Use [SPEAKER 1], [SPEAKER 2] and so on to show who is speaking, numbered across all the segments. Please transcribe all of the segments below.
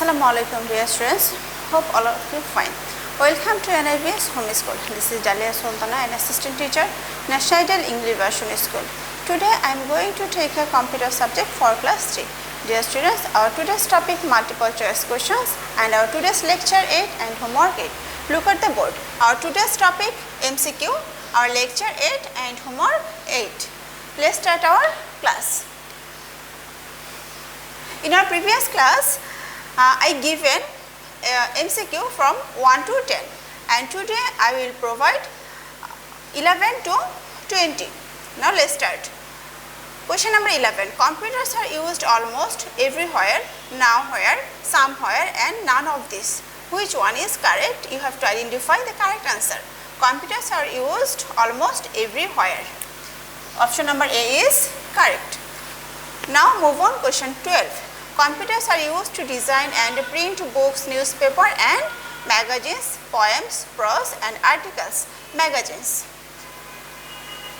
[SPEAKER 1] Assalamualaikum dear students, hope all of you fine. Welcome to NIBS Home School. This is Daliya Sultana, an assistant teacher, National English Version School. Today I am going to take a computer subject for class 3. Dear students, our today's topic multiple choice questions and our today's lecture 8 and homework 8. Look at the board. Our today's topic MCQ, our lecture 8 and homework 8. Let's start our class. In our previous class, I given MCQ from 1 to 10 and today I will provide 11 to 20. Now let's start. Question number 11. Computers are used almost everywhere, nowhere, somewhere and none of this. Which one is correct? You have to identify the correct answer. Computers are used almost everywhere. Option number A is correct. Now move on question 12. Computers are used to design and print books, newspaper and magazines, poems, prose and articles, magazines.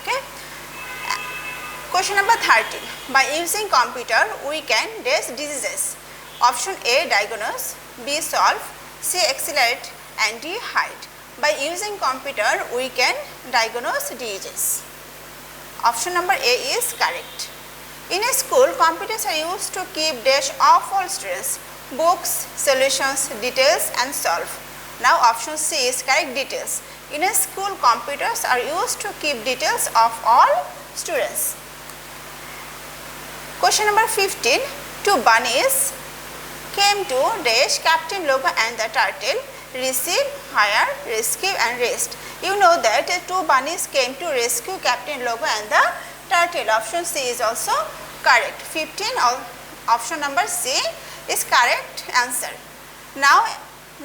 [SPEAKER 1] Okay. Question number 13. By using computer, we can dash diseases. Option A, diagnose, B, solve, C, accelerate and D, hide. By using computer, we can diagnose diseases. Option number A is correct. In a school, computers are used to keep dash of all students, books, solutions, details and solve. Now option C is correct, details. In a school, computers are used to keep details of all students. Question number 15. Two bunnies came to dash captain logo and the turtle, receive, hire, rescue and rest. You know that two bunnies came to rescue captain logo and the turtle. Option C is also correct. 15 option number C is correct answer. Now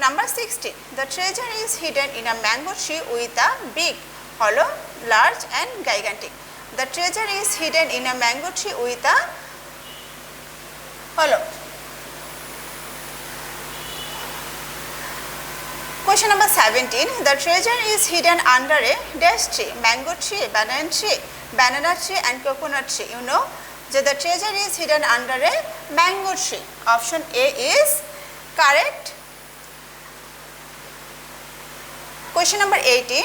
[SPEAKER 1] number 16. The treasure is hidden in a mango tree with a big, hollow, large and gigantic. The treasure is hidden in a mango tree with a hollow. Question number 17. The treasure is hidden under a dash tree, mango tree, banana tree and coconut tree. You know that the treasure is hidden under a mango tree. Option A is correct. Question number 18.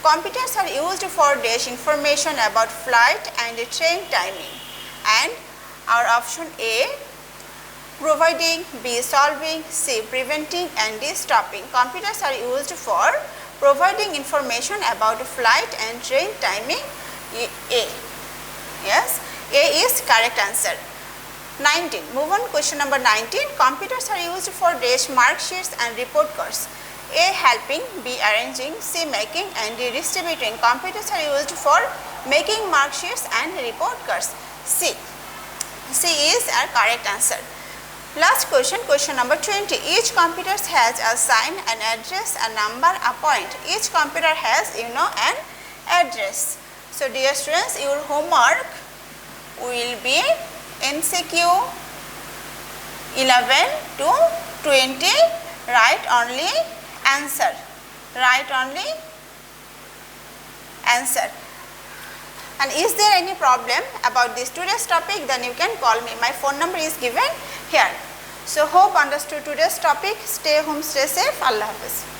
[SPEAKER 1] Computers are used for dash information about flight and train timing. And our option A, providing, B, solving, C, preventing and D, stopping. Computers are used for providing information about flight and train timing. A. Yes, A is correct answer. 19. Move on question number 19. Computers are used for dash mark sheets and report cards. A, helping, B, arranging, C, making and D, distributing. Computers are used for making mark sheets and report cards. C is our correct answer. Last question, question number 20. Each computer has a sign, an address, a number, a point. Each computer has, an address. So dear students, your homework will be MCQ 11 to 20. Write only answer. Write only answer. And is there any problem about this today's topic, then you can call me. My phone number is given here. So hope understood today's topic. Stay home, stay safe. Allah Hafiz.